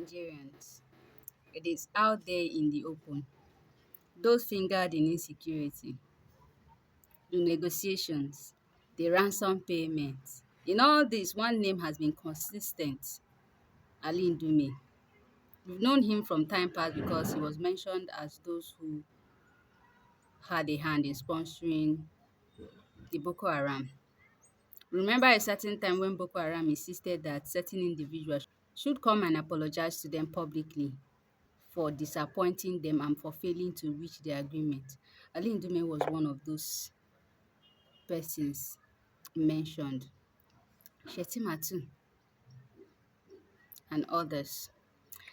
Nigerians. It is out there in the open. Those fingered in insecurity, the negotiations, the ransom payments. In all this, one name has been consistent: Ali Ndume. We've known him from time past because he was mentioned as those who had a hand in sponsoring the Boko Haram. Remember a certain time when Boko Haram insisted that certain individuals should come and apologize to them publicly for disappointing them and for failing to reach the agreement. Ali Ndume was one of those persons mentioned. Shetima too, and others.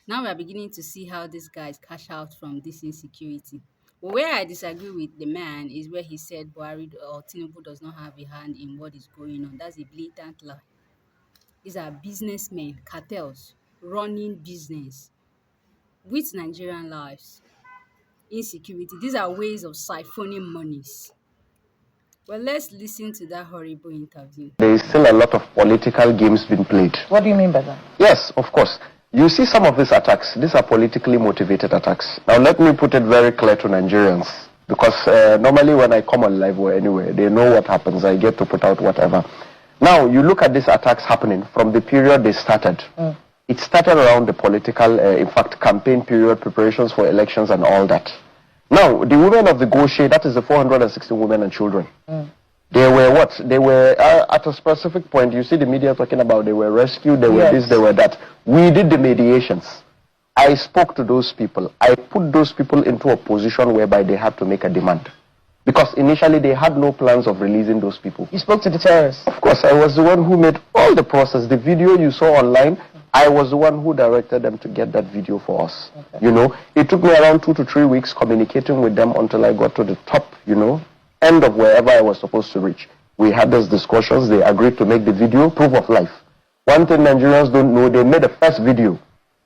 Now we are beginning to see how these guys cash out from this insecurity. But where I disagree with the man is where he said Buhari or Tinubu does not have a hand in what is going on. That's a blatant lie. These are businessmen, cartels, running business with Nigerian lives. Insecurity. These are ways of siphoning monies. Well, let's listen to that horrible interview. There is still a lot of political games being played. What do you mean by that? Yes, of course. You see some of these attacks. These are politically motivated attacks. Now, let me put it very clear to Nigerians, because normally when I come on live or anywhere, they know what happens. I get to put out whatever. Now, you look at these attacks happening from the period they started. It started around the political, in fact, campaign period, preparations for elections and all that. Now, the women of the Goshe, that is the 460 women and children. They were what? They were, at a specific point, you see the media talking about they were rescued, they were this, they were that. We did the mediations. I spoke to those people. I put those people into a position whereby they had to make a demand. Because initially they had no plans of releasing those people. You spoke to the terrorists? Of course, I was the one who made all the process. The video you saw online, I was the one who directed them to get that video for us. You know, it took me around 2 to 3 weeks communicating with them until I got to the top, you know, end of wherever I was supposed to reach. We had those discussions. They agreed to make the video proof of life. One thing Nigerians don't know, they made the first video.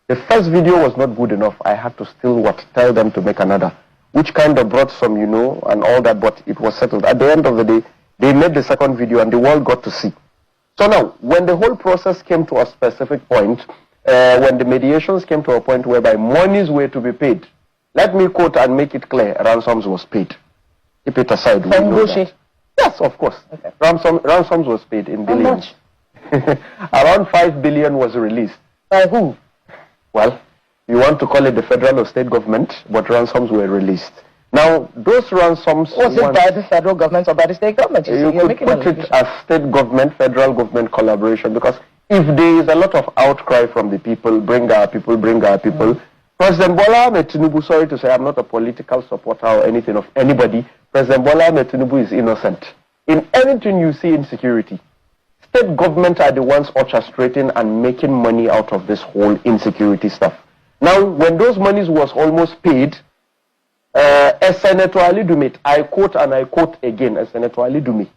The first video was not good enough. I had to still tell them to make another, which kind of brought some, you know, and all that, but it was settled. At the end of the day, they made the second video and the world got to see. So now, when the whole process came to a specific point, when the mediations came to a point whereby monies were to be paid, let me quote and make it clear, ransoms was paid. Keep it aside. We know that. Yes, of course. Okay. Ransoms was paid in billions. How much? Around 5 billion was released. By who? Well, you want to call it the federal or state government, but ransoms were released. Now, those ransoms... Was it by the federal government or by the state government? You could put it as state government, federal government collaboration, because if there is a lot of outcry from the people, bring our people, President Bola Ahmed Tinubu, sorry to say, I'm not a political supporter or anything of anybody, President Bola Ahmed Tinubu is innocent. In anything you see in security, state government are the ones orchestrating and making money out of this whole insecurity stuff. Now, when those monies was almost paid, Senator Ali Dume, I quote and I quote again, Senator Ali Dume,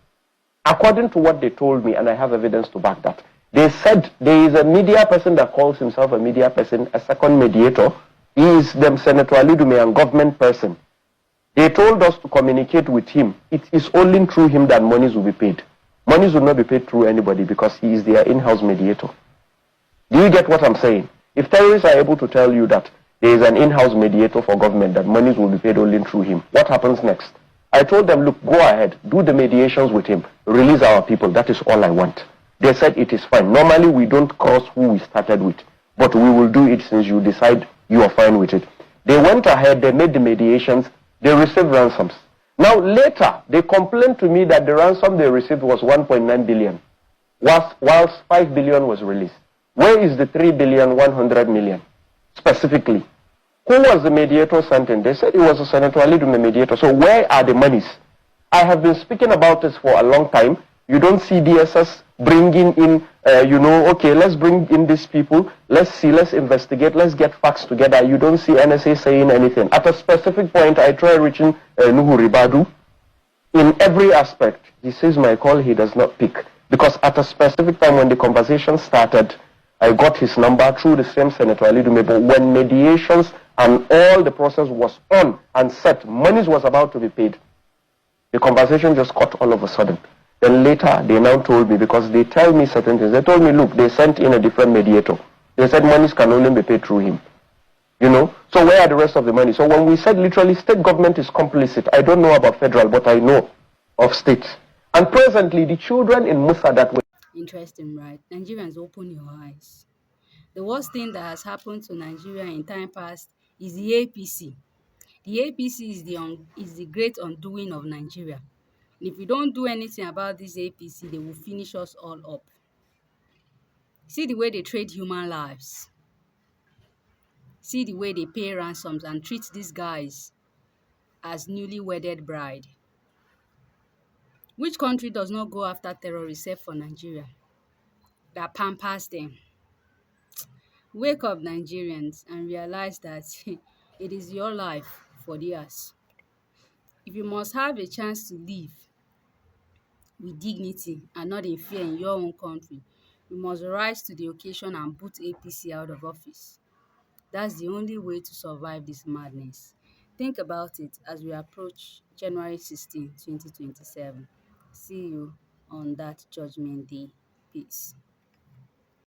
according to what they told me, and I have evidence to back that, they said there is a media person that calls himself a media person, a second mediator. He is them Senator Ali Dume, a government person. They told us to communicate with him. It is only through him that monies will be paid. Monies will not be paid through anybody because he is their in-house mediator. Do you get what I'm saying? If terrorists are able to tell you that there is an in-house mediator for government, that monies will be paid only through him, what happens next? I told them, look, go ahead, do the mediations with him, release our people, that is all I want. They said it is fine. Normally we don't cross who we started with, but we will do it since you decide you are fine with it. They went ahead, they made the mediations, they received ransoms. Now later, they complained to me that the ransom they received was 1.9 billion, whilst 5 billion was released. Where is the 3 billion 100 million specifically? Who was the mediator sent in? They said it was a Senator Ali Dume mediator. So where are the monies? I have been speaking about this for a long time. You don't see DSS bringing in, you know, okay, let's bring in these people. Let's see, let's investigate, let's get facts together. You don't see NSA saying anything. At a specific point, I try reaching Nuhu Ribadu. In every aspect, he says my call, he does not pick. Because at a specific time when the conversation started, I got his number through the same Senator Ali Dume, but when mediations and all the process was on and set, monies was about to be paid, the conversation just cut all of a sudden. Then later, they now told me, because they tell me certain things, they told me, look, they sent in a different mediator. They said monies can only be paid through him. So where are the rest of the money? So when we said literally state government is complicit, I don't know about federal, but I know of states. And presently, the children in Musa that were Interesting, right? Nigerians, open your eyes. The worst thing that has happened to Nigeria in time past is the APC. The APC is the great undoing of Nigeria. And if we don't do anything about this APC, they will finish us all up. See the way they trade human lives. See the way they pay ransoms and treat these guys as newly wedded bride. Which country does not go after terrorists except for Nigeria that pampers them? Wake up, Nigerians, and realize that it is your life for theirs. If you must have a chance to live with dignity and not in fear in your own country, you must rise to the occasion and boot APC out of office. That's the only way to survive this madness. Think about it as we approach January 16, 2027. See you on that judgment day. Peace.